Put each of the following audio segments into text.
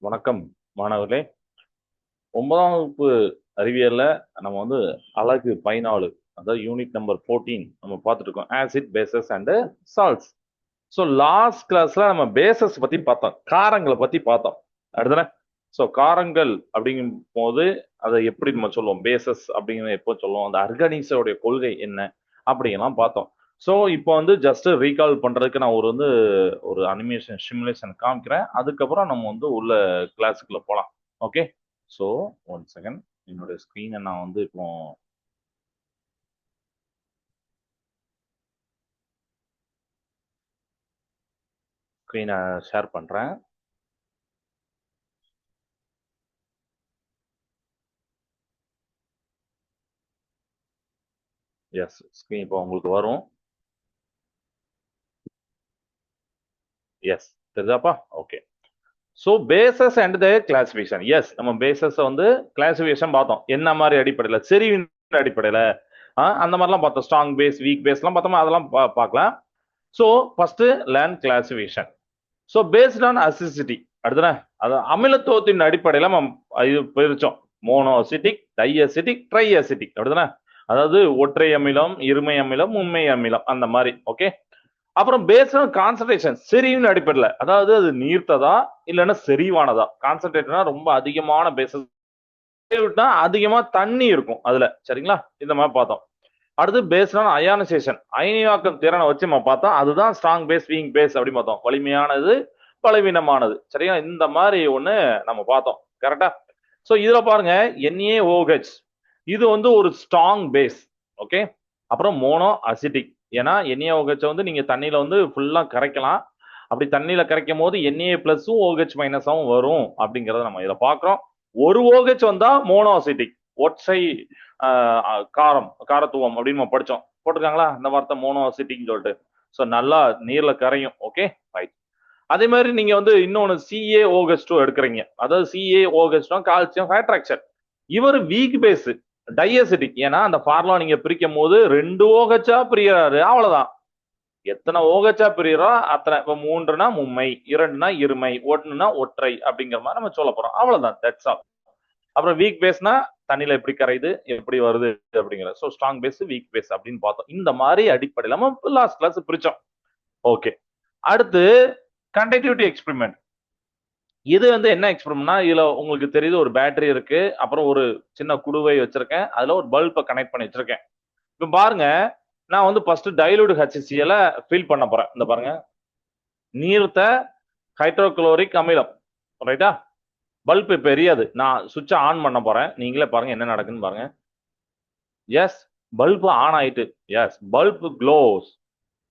வணக்கம் மாணவர்களே. 9ஆம் வகுப்பு அறிவியல்ல நம்ம வந்து அலகு 14, அதாவது யூனிட் நம்பர் 14 நம்ம பார்த்துட்டு இருக்கோம். Acid, bases and salts. So last கிளாஸ்ல நம்ம பேசஸ் பத்தி பார்த்தோம், காரங்களை பத்தி பார்த்தோம். அடுத்தன ஸோ காரங்கள் அப்படிங்கும் போது அதை எப்படி நம்ம சொல்லுவோம், பேசஸ் அப்படிங்கிறத எப்போ சொல்லுவோம், அந்த அர்கானிக்ஸோடைய கொள்கை என்ன அப்படிங்கலாம் பார்த்தோம். ஸோ இப்போ வந்து ஜஸ்ட் ரீகால் பண்றதுக்கு நான் ஒரு அனிமேஷன் சிமுலேஷன் காமிக்கிறேன். அதுக்கப்புறம் நம்ம வந்து உள்ள கிளாஸுக்குள்ள போகலாம். ஓகே. ஸோ ஒன் செகண்ட், என்னோட ஸ்க்ரீனை நான் வந்து இப்போ ஸ்க்ரீனை ஷேர் பண்றேன். எஸ், ஸ்க்ரீன் இப்போ உங்களுக்கு வரும். எஸ், தெரியுதாப்பா? Okay. So bases and the classification. Yes, நம்ம பேசஸ் வந்து கிளாசிஃபிகேஷன் பார்த்தோம். என்ன மாதிரி அடிப்படையில், செறிவின் அடிப்படையில் அந்த மாதிரிலாம் பார்த்தோம். ஸ்ட்ராங் பேஸ், வீக் பேஸ்லாம் பார்த்தோமா, அதெல்லாம் பார்க்கலாம். So first learn classification. So based on acidity. அடுத்தன அது அமிலத்துவத்தின் அடிப்படையில் நம்ம இது பிரிச்சோம். Mono acidic, di acidic, tri acidic. அப்படிதானே? அதாவது ஒற்றை அமிலம், இருமை அமிலம், மும்மை அமிலம், அந்த மாதிரி. ஓகே. அப்புறம் பேஸ்ட் ஆன் கான்சன்ட்ரேஷன், செறிவின் அடிப்படையில், அதாவது அது நீர்த்ததா இல்லைன்னா செறிவானதா. கான்சன்ட்ரேட்னா ரொம்ப அதிகமான பேசஸ், அதிகமா தண்ணி இருக்கும் அதுல. சரிங்களா? இந்த மாதிரி பார்த்தோம். அடுத்து பேஸ்ட் ஆன் அயானைசேஷன், அயனியாக்கும் திறனை வச்சு நம்ம பார்த்தோம். அதுதான் ஸ்ட்ராங் பேஸ், வீக் பேஸ் அப்படி பார்த்தோம். வலிமையானது, பலவீனமானது. சரியா? இந்த மாதிரி ஒண்ணு நம்ம பார்த்தோம். கரெக்டா? சோ இதுல பாருங்க, NaOH இது வந்து ஒரு ஸ்ட்ராங் பேஸ். ஓகே. அப்புறம் மோனோ அசிட்டிக், ஏன்னா NaOH வந்து நீங்க தண்ணியில வந்து ஃபுல்லா கரைக்கலாம். அப்படி தண்ணியில கரைக்கும் போது Na பிளஸும் OH மைனஸாவும் வரும் அப்படிங்கறத நம்ம இதை பார்க்கிறோம். ஒரு OH வந்தா மோனோ அசிட்டிக், ஒற்றை காரத்துவம் அப்படின்னு நம்ம படிச்சோம். போட்டிருக்காங்களா இந்த வார்த்தை மோனோ அசிட்டிக்னு சொல்லிட்டு? ஸோ நல்லா நீர்ல கரையும். Okay, right. அதே மாதிரி நீங்க வந்து இன்னொன்னு CaOH2 எடுக்கிறீங்க. அதாவது CaOH2 கால்சியம் ஹைட்ராக்சைடு. இவர் வீக் பேஸ், டைஅசிட்டிக். ஏன்னா அந்த ஃபார்முலா நீங்க பிரிக்கும் போது 2 OH பிரியறாரு, அவ்வளவுதான். எத்தனை OH பிரியறோ அத்தனை. இப்ப 3னா மும்மை, 2னா இருமை, 1னா ஒற்றை அப்படிங்கிற மாதிரி நம்ம சொல்ல போறோம். அவ்வளவுதான், தட்ஸ் ஆல். அப்புறம் வீக் பேஸ்னா தண்ணியில எப்படி கரையுது, எப்படி வருது அப்படிங்கிறது. So strong base, weak base அப்படின்னு பார்த்தோம். இந்த மாதிரி அடிப்படையில் நம்ம லாஸ்ட் கிளாஸ் பிரிச்சோம். ஓகே. அடுத்து கண்டக்டிவிட்டி எக்ஸ்பெரிமெண்ட். இது வந்து என்ன எக்ஸ்பெரிமெண்ட்னா, இதுல உங்களுக்கு தெரியுது ஒரு பேட்டரி இருக்கு, அப்புறம் ஒரு சின்ன குடுவை வச்சிருக்கேன், அதுல ஒரு பல்பை கனெக்ட் பண்ணி வச்சிருக்கேன். இப்ப பாருங்க, நான் வந்து ஃபர்ஸ்ட் டைலூட் HCl ஃபில் பண்ண போறேன். இந்த பாருங்க, நீர்த்த ஹைட்ரோகுளோரிக் அமிலம். ரைட்டா? பல்ப் இப்ப எரியாது. நான் சுவிட்ச் ஆன் பண்ண போறேன். நீங்களே பாருங்க என்ன நடக்குன்னு பாருங்க. எஸ், பல்ப் ஆன் ஆயிட்டு. Yes, bulb close.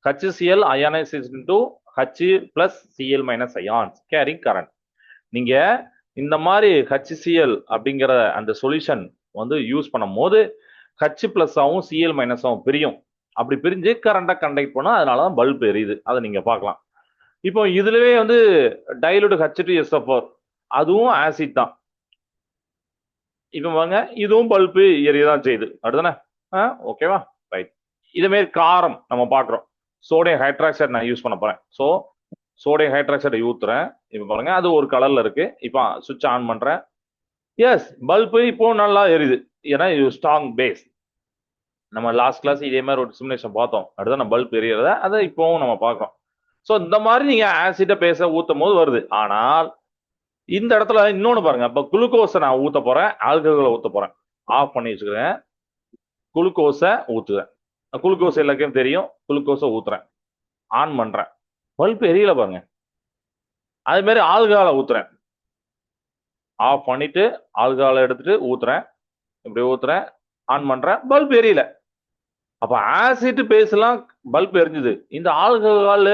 HCl ionizes into H plus Cl minus ions carrying current. நீங்க இந்த மாதிரி HCl அப்படிங்கிற அந்த சொல்யூஷன் வந்து யூஸ் பண்ணும் போது H பிளஸ் ஆகும், Cl மைனஸ் ஆகும், பிரியும். அப்படி பிரிஞ்சு கரண்டா கண்டக்ட் பண்ணும். அதனாலதான் பல்ப் எரியுது. அதை நீங்க பார்க்கலாம். இப்போ இதுலவே வந்து டைலூட் H2SO4, அதுவும் ஆசிட் தான். இப்ப பாருங்க, இதுவும் பல்ப் எரியதான் செய்யுது. அடுத்தானே? ஓகேவா? ரைட். இதே மாதிரி காரம் நம்ம பார்க்கிறோம். சோடியம் ஹைட்ராக்சைடு நான் யூஸ் பண்ண போறேன். ஸோ சோடியம் ஹைட்ராக்சைடை ஊத்துறேன். இப்ப பாருங்க, அது ஒரு கலர்ல இருக்கு. இப்போ சுவிட்ச் ஆன் பண்றேன். எஸ், பல்பு இப்போ நல்லா எரியுது. ஏன்னா இது ஸ்ட்ராங் பேஸ். நம்ம லாஸ்ட் கிளாஸ் இதே மாதிரி ஒரு சிமுலேஷன் பார்த்தோம். அடுத்து நம்ம பல்ப் எரியறத அதை இப்போவும் நம்ம பார்க்கிறோம். ஸோ இந்த மாதிரி நீங்க ஆசிட பேச ஊத்தும் போது வருது. ஆனால் இந்த இடத்துல இன்னொன்னு பாருங்க. இப்ப குளுக்கோஸை நான் ஊத்த போறேன், ஆல்கஹாலை ஊத்த போறேன். ஆஃப் பண்ணி வச்சுக்கிறேன். குளுக்கோஸை ஊத்துறேன். குளுக்கோஸ் எல்லாருக்கும் தெரியும். குளுக்கோஸை ஊத்துறேன், ஆன் பண்றேன். பல்ப் எரியல பாருங்க. அதே மாதிரி ஆல்கஹாலை ஊத்துறேன், ஆஃப் பண்ணிட்டு ஆல்கஹாலை எடுத்துட்டு ஊத்துறேன். இப்படி ஊத்துறேன், ஆன் பண்றேன், பல்ப் எரியல. அப்ப ஆசிட் பேஸ்லாம் பல்ப் எரிஞ்சுது. இந்த ஆல்கஹால்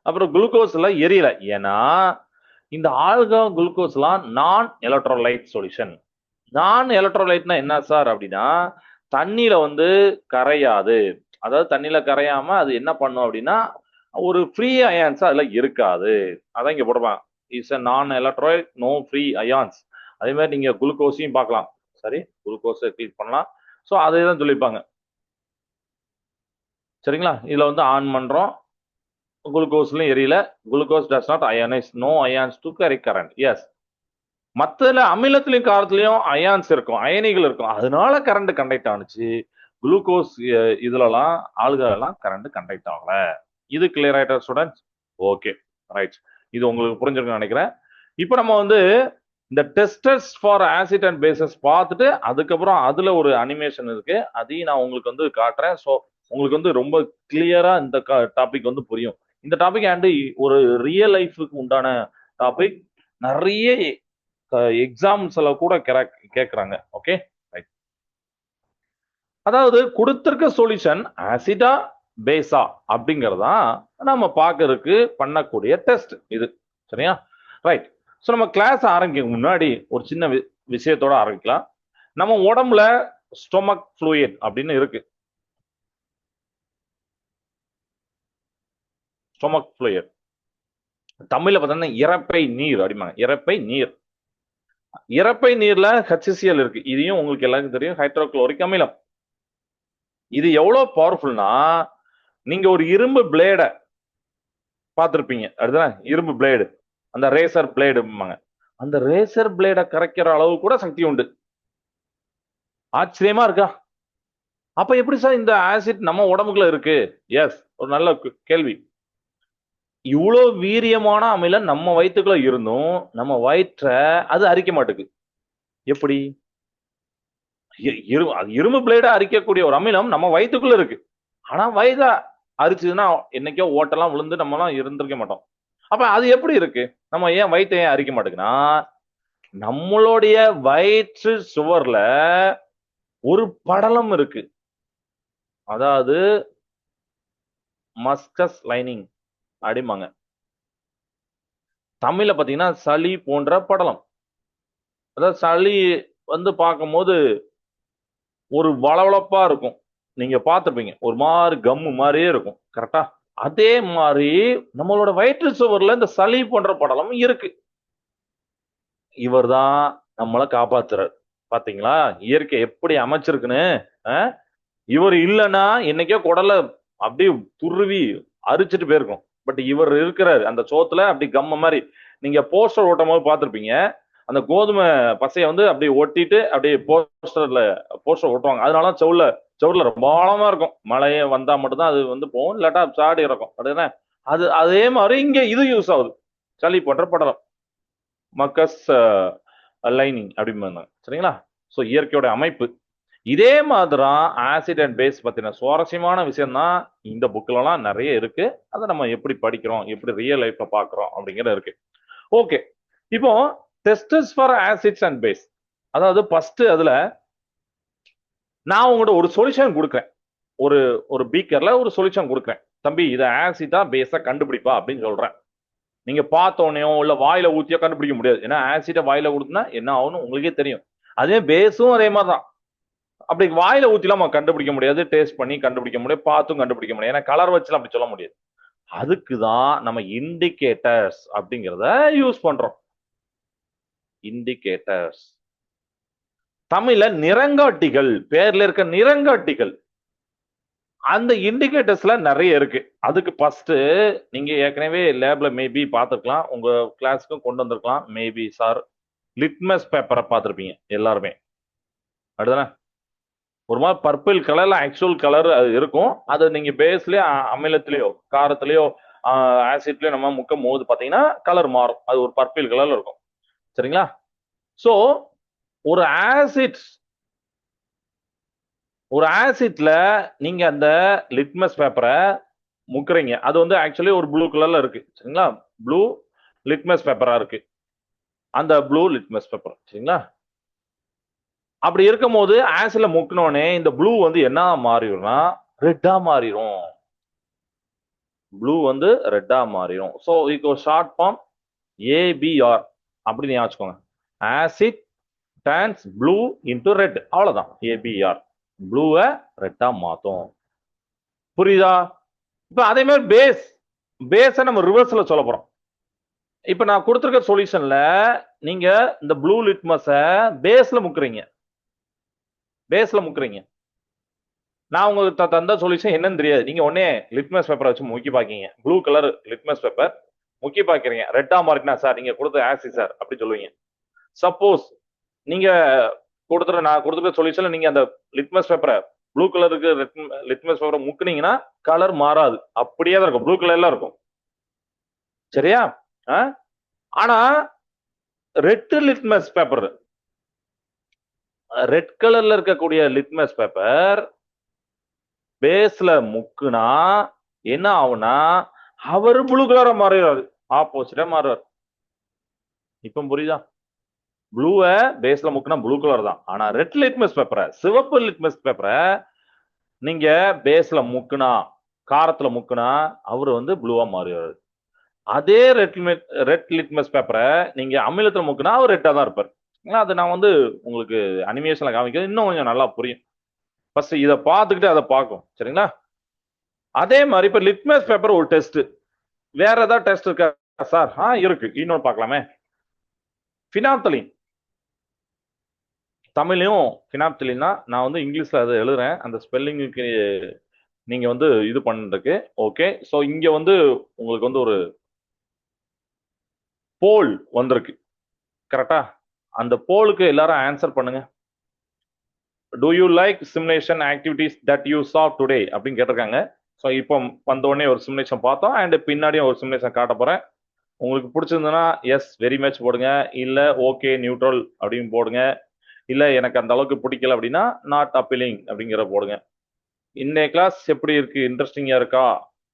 அப்புறம் குளுக்கோஸ் எல்லாம் எரியல. ஏன்னா இந்த ஆல்கஹால் குளுக்கோஸ் எல்லாம் நான் எலக்ட்ரோலைட் சொல்யூஷன். நான் எலக்ட்ரோலைட்னா என்ன சார் அப்படின்னா, தண்ணியில வந்து கரையாது. அதாவது தண்ணியில கரையாம அது என்ன பண்ணும் அப்படின்னா, ஒரு ஃப்ரீ அயான்ஸ் அதுல இருக்காது. அதான் இங்க போடுவாங்க, இஸ் அ நான் எலக்ட்ரோலைட், நோ ஃப்ரீ அயான்ஸ். அதே மாதிரி நீங்க குளுக்கோஸையும் பார்க்கலாம். சரி, குளுக்கோஸை கிளிக் பண்ணலாம். ஸோ அதே தான் சொல்லியிருப்பாங்க. சரிங்களா? இதுல வந்து ஆன் பண்றோம், குளுக்கோஸ்லயும் எரியல. Glucose does not ionise, no ions to carry current. Yes, மத்ததுல அமிலத்திலையும் காரத்திலையும் அயான்ஸ் இருக்கும், அயனிகள் இருக்கும். அதனால கரண்ட் கண்டக்ட் ஆனுச்சு. குளுக்கோஸ் இதுலலாம் ஆல்கஹால்லாம் கரண்ட் கண்டக்ட் ஆகல. இது கிளியர் ஆயிட்டா ஸ்டூடெண்ட்ஸ்? Okay, right. இது உங்களுக்கு புரிஞ்சிருக்கும்னு நினைக்கிறேன். இப்போ நம்ம வந்து இந்த testers for acid and bases பார்த்துட்டு அதுக்கப்புறம் அதுல ஒரு அனிமேஷன் இருக்கு, அதையும் நான் உங்களுக்கு வந்து காட்டுறேன். ஸோ உங்களுக்கு வந்து ரொம்ப கிளியரா இந்த டாபிக் வந்து புரியும். இந்த டாபிக் அண்ட் ஒரு ரியல் லைஃபுக்கு உண்டான டாபிக். நிறைய எக்ஸாம்ஸ்ல கூட கேட்கறாங்க. Okay, right. அதாவது கொடுத்திருக்க சொல்யூஷன் ஆசிடா பேஸா அப்படிங்கறதா நம்ம பார்க்கறதுக்கு பண்ணக்கூடிய டெஸ்ட் இது. சரியா? ரைட். ஸோ நம்ம கிளாஸ் ஆரம்பிக்க முன்னாடி ஒரு சின்ன விஷயத்தோட ஆரம்பிக்கலாம். நம்ம உடம்புல ஸ்டொமக் ஃப்ளூயிட் அப்படின்னு இருக்கு. ஸ்டொமக் ஃப்ளூயிட் தமிழ்ல பார்த்தீங்கன்னா இறப்பை நீர் அப்படிம்பாங்க. இறப்பை நீர். இறப்பை நீர்ல HCl இருக்கு. இதையும் உங்களுக்கு எல்லாருக்கும் தெரியும், ஹைட்ரோகுளோரிக் அமிலம். இது எவ்வளவு பவர்ஃபுல்னா, நீங்க ஒரு இரும்பு பிளேட பார்த்திருப்பீங்க, அதுதான் இரும்பு பிளேடு, அந்த ரேசர் பிளேடு. அந்த ரேசர் பிளேட கரைக்கிற அளவு கூட சக்தி உண்டு. ஆச்சரியமா இருக்கா? அப்ப எப்படி சார் இந்த ஆசிட் நம்ம உடம்புக்குள்ள இருக்கு? எஸ், ஒரு நல்ல கேள்வி. இவ்வளவு வீரியமான அமிலம் நம்ம வயிற்றுக்குள்ள இருந்தும் நம்ம வயிற்ற அது அரிக்க மாட்டேங்குது. எப்படி? இரும்பு பிளேட அரிக்கக்கூடிய ஒரு அமிலம் நம்ம வயிற்றுக்குள்ள இருக்கு. ஆனா வயத அரிச்சதுன்னா என்னைக்கோ ஓட்டெல்லாம் விழுந்து நம்ம எல்லாம் இருந்திருக்க மாட்டோம். அப்ப அது எப்படி இருக்கு? நம்ம ஏன் வயிற்றை ஏன் அரிக்க மாட்டேங்குன்னா, நம்மளுடைய வயிற்று சுவர்ல ஒரு படலம் இருக்கு. அதாவது மஸ்கஸ் லைனிங் அப்படிம்பாங்க. தமிழ்ல பாத்தீங்கன்னா சளி போன்ற படலம். அதாவது சளி வந்து பார்க்கும்போது ஒரு வளவளப்பா இருக்கும். நீங்க பார்த்திருப்பீங்க, ஒரு மாதிரி கம்மு மாதிரியே இருக்கும். கரெக்டா? அதே மாதிரி நம்மளோட வயிற்று சுவர்ல இந்த சளி போன்ற படலம் இருக்கு. இவர்தான் நம்மளை காப்பாத்துறார். பாத்தீங்களா இயற்கை எப்படி அமைச்சிருக்குன்னு? இவர் இல்லைன்னா என்னைக்கோ குடலை அப்படியே துருவி அரிச்சிட்டு போயிருக்கும். பட் இவர் இருக்கிறாரு அந்த சோத்துல, அப்படி கம்ம மாதிரி. நீங்க போஸ்டர் ஓட்டும் போது பார்த்திருப்பீங்க, அந்த கோதுமை பசையை வந்து அப்படியே ஒட்டிட்டு அப்படியே போஸ்டர் ஓட்டுவாங்க. அதனால செவுல ரொம்ப ஆழமா இருக்கும். மழையே வந்தா மட்டும்தான் அது வந்து போகும், இல்லாட்டா சாடி இருக்கும். அப்படின்னா அது அதே மாதிரி இங்க இது யூஸ் ஆகுது. சளி போன்ற படலம், மக்கஸ் லைனிங் அப்படிம்பாங்க. சரிங்களா? ஸோ இயற்கையோட அமைப்பு இதே மாதிரிதான். ஆசிட் அண்ட் பேஸ் பத்தின சுவாரஸ்யமான விஷயம் தான் இந்த புக்லலாம் நிறைய இருக்கு. அதை நம்ம எப்படி படிக்கிறோம், எப்படி ரியல் லைஃப்ல பாக்குறோம் அப்படிங்கிறது இருக்கு. ஓகே, இப்போ testers for acids and base. அதாவது ஃபர்ஸ்ட் அதுல நான் உங்கள்கிட்ட ஒரு சொல்யூஷன் கொடுக்குறேன். ஒரு ஒரு பீக்கர்ல ஒரு சொல்யூஷன் கொடுக்குறேன். தம்பி இதை ஆசிட்டா பேஸா கண்டுபிடிப்பா அப்படின்னு சொல்றேன். நீங்க பார்த்தோனையோ இல்ல வாயில ஊத்தியோ கண்டுபிடிக்க முடியாது. ஏன்னா ஆசிட்டை வாயில ஊத்துனா என்ன ஆகும்னு உங்களுக்கே தெரியும். அதே பேஸும் அதே மாதிரிதான். அப்படி வாயில ஊத்திலாம் நம்ம கண்டுபிடிக்க முடியாது, டேஸ்ட் பண்ணி கண்டுபிடிக்க முடியாது, பார்த்தும் கண்டுபிடிக்க முடியாது. ஏன்னா கலர் வச்சுலாம் அப்படி சொல்ல முடியாது. அதுக்குதான் நம்ம இண்டிகேட்டர்ஸ் அப்படிங்கிறத யூஸ் பண்றோம். இண்டிகேட்டர்ஸ் தமிழ்ல நிறங்காட்டிகள், பேர்ல இருக்க நிறங்காட்டிகள். அந்த இண்டிகேட்டர்ஸ்ல நிறைய இருக்கு. அதுக்கு ஃபர்ஸ்ட் நீங்க ஏற்கனவே லேப்ல மேபி பார்த்துருக்கலாம், உங்க கிளாஸுக்கும் கொண்டு வந்திருக்கலாம் மேபி சார். லிட்மஸ் பேப்பரை பார்த்துருப்பீங்க எல்லாருமே, அப்படிதானே? ஒரு மாதிரி பர்பிள் கலர்ல ஆக்சுவல் கலர் அது இருக்கும். அது நீங்க பேஸ்லயோ அமிலத்திலயோ காரத்திலயோ ஆசிட்லயோ நம்ம முக்கும் போது பாத்தீங்கன்னா கலர் மாறும். அது ஒரு பர்பிள் கலர்ல இருக்கும். சரிங்களா? சோ ஒரு ஆசிட்ல நீங்க அந்த லிட்மஸ் பேப்பரை முக்குறீங்க. அது வந்து ஆக்சுவலி ஒரு ப்ளூ கலர்ல இருக்கு. சரிங்களா? ப்ளூ லிட்மஸ் பேப்பரா இருக்கு, அந்த ப்ளூ லிட்மஸ் பேப்பர். சரிங்களா? அப்படி இருக்கும் போது ஆசிட்ல முக்கினோடனே இந்த ப்ளூ வந்து என்ன மாறிடும்னா ரெட்டா மாறிடும். ப்ளூ வந்து ரெட்டா மாறிடும். ஸோ இதுக்கு ஒரு ஷார்ட் ஃபார்ம் ஏபிஆர் அப்படின்னு ஞாபகம். Acid turns blue into red, அவ்வளவுதான். ஏபிஆர் ப்ளூவை ரெட்டா மாத்தும். புரியுதா? இப்ப அதே மாதிரி பேஸை நம்ம ரிவர்ஸ்ல சொல்ல போறோம். இப்ப நான் கொடுத்துருக்க சொல்யூஷன்ல நீங்க இந்த ப்ளூ லிட்மஸ பேஸ்ல முக்குறீங்க. நான் உங்களுக்கு தந்த சொல்யூஷன் என்னன்னு தெரியாது. நீங்க உடனே லிட்மஸ் பேப்பரை வச்சு முக்கி பாக்கீங்க. ப்ளூ கலர் லிட்மஸ் பேப்பர் முக்கி பாக்குறீங்க, ரெட்டா மாறினா சார் நீங்க கொடுத்த ஆசிட் சார் அப்படி சொல்லுவீங்க. சப்போஸ் நீங்க நான் கொடுத்துருக்க சொல்யூஷன்ல நீங்க அந்த லிட்மஸ் பேப்பரை ப்ளூ கலருக்கு லிட்மஸ் பேப்பரை முக்குனீங்கன்னா கலர் மாறாது, அப்படியே தான் இருக்கும், ப்ளூ கலர்ல இருக்கும். சரியா? ஆனா ரெட் லிட்மஸ் பேப்பர், ரெட் கலர்ல இருக்கக்கூடிய லிட்மஸ் பேப்பர் பேஸ்ல முக்குனா என்ன ஆகும்னா அவர் ப்ளூ கலரா மாறிடுறாரு, ஆப்போசிட்டா மாறுவார். இப்ப புரியுதா? ப்ளூவ பேஸ்ல முக்குனா ப்ளூ கலர் தான். ஆனா ரெட் லிட்மஸ் பேப்பரை, சிவப்பு லிட்மஸ் பேப்பரை நீங்க பேஸ்ல முக்குனா, காரத்துல முக்குனா அவர் வந்து ப்ளூவா மாறுவார். அதே ரெட் லிட்மஸ் பேப்பரை நீங்க அமிலத்துல முக்குனா அவர் ரெட்டா தான் இருப்பார். அது நான் வந்து உங்களுக்கு அனிமேஷன்ல காமிக்கிறது இன்னும் கொஞ்சம் நல்லா புரியும். ஃபர்ஸ்ட் இதை பார்த்துக்கிட்டு அதை பார்க்கும். சரிங்களா? அதே மாதிரி இப்ப லிட்மஸ் பேப்பர் ஒரு டெஸ்ட், வேற ஏதாவது டெஸ்ட் இருக்கா சார்? இருக்கு, இன்னொன்று பார்க்கலாமே. பினாப்தலின், தமிழையும் பினாப்தலின்னா நான் வந்து இங்கிலீஷ்ல அதை எழுதுறேன், அந்த ஸ்பெல்லிங்குக்கு நீங்க வந்து இது பண்றதுக்கு. ஓகே, ஸோ இங்க வந்து உங்களுக்கு வந்து ஒரு போல் வந்திருக்கு, கரெக்டா? அந்த போலுக்கு எல்லாரும் ஆன்சர் பண்ணுங்க. To you like simulation activities that you saw today அப்படின்னு கேட்டிருக்காங்க. ஸோ இப்போ வந்த உடனே ஒரு சிமுலேஷன் பார்த்தோம், அண்ட் பின்னாடியும் ஒரு சிமுலேஷன் காட்ட போறேன். உங்களுக்கு பிடிச்சிருந்ததுன்னா எஸ் வெரி மச் போடுங்க, இல்ல ஓகே நியூட்ரல் அப்படின்னு போடுங்க, இல்ல எனக்கு அந்த அளவுக்கு பிடிக்கல அப்படின்னா நாட் அப்பீலிங் அப்படிங்கிற போடுங்க. இன்னைய கிளாஸ் எப்படி இருக்கு, இன்ட்ரெஸ்டிங்கா இருக்கா,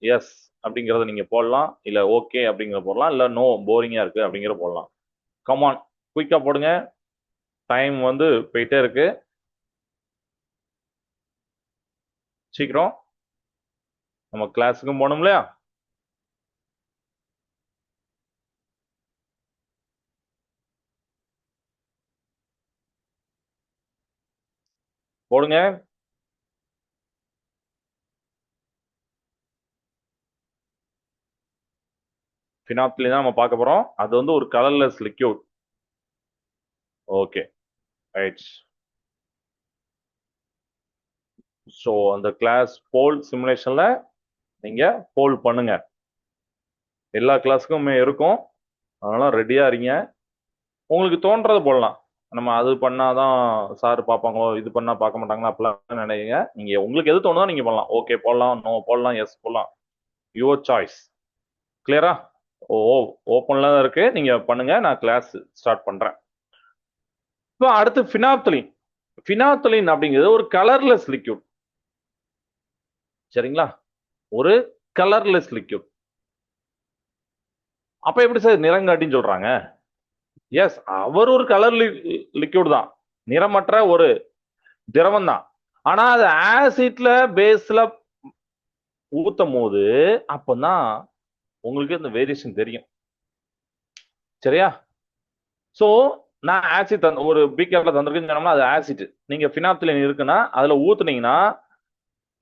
எஸ் அப்படிங்கறத நீங்க போடலாம், இல்ல ஓகே அப்படிங்கிற போடலாம், இல்ல நோ போரிங்கா இருக்கு அப்படிங்கிற போடலாம். கமான், குயிக்கா போடுங்க, டைம் வந்து போயிட்டே இருக்கு, சீக்கிரம் நம்ம கிளாஸுக்கும் போகணும் இல்லையா? போடுங்க. ஃபினாப்திலின் தான் நம்ம பார்க்க போறோம். அது வந்து ஒரு colourless liquid. Okay right. So அந்த கிளாஸ் போல் சிமுலேஷன்ல நீங்க போல் பண்ணுங்க, எல்லா கிளாஸுக்குமே இருக்கும், அதனால ரெடியா இருங்க. உங்களுக்கு தோன்றதை போடலாம், நம்ம அது பண்ணாதான் சார் பார்ப்பாங்களோ, இது பண்ணா பார்க்க மாட்டாங்களா அப்படிலாம் நினைக்கிறீங்க. நீங்க உங்களுக்கு எது தோணுதோ நீங்க பண்ணலாம், ஓகே போடலாம், நோ போடலாம், எஸ் போடலாம், யுவர் சாய்ஸ். கிளியரா? ஓ, ஓப்பன்ல தான் இருக்கு, நீங்க பண்ணுங்க, நான் கிளாஸ் ஸ்டார்ட் பண்றேன். இப்போ அடுத்து ஃபினாப்தலின். ஃபினாப்தலின் அப்படிங்கிறது ஒரு கலர்லெஸ் லிக்யூட். சரிங்களா? ஒரு கலர்லெஸ் லிக்யூட். அப்ப எப்படி சார் நிறங்காட்டின்னு சொல்றாங்க? எஸ், அவர் ஒரு கலர் லிக்யூட் தான், நிறமற்ற ஒரு திரவம் தான். ஆனா அது ஆசிட்ல பேஸ்ல ஊத்தும் போது அப்பதான் உங்களுக்கு இந்த வேரியேஷன் தெரியும். சரியா? சோ நான் ஆசிட் ஒரு பீக்கர்ல தந்திருக்குன்னு சொன்னோம்னா அது ஆசிட், நீங்க பினாப்திலின் இருக்குன்னா அதுல ஊத்துனீங்கன்னா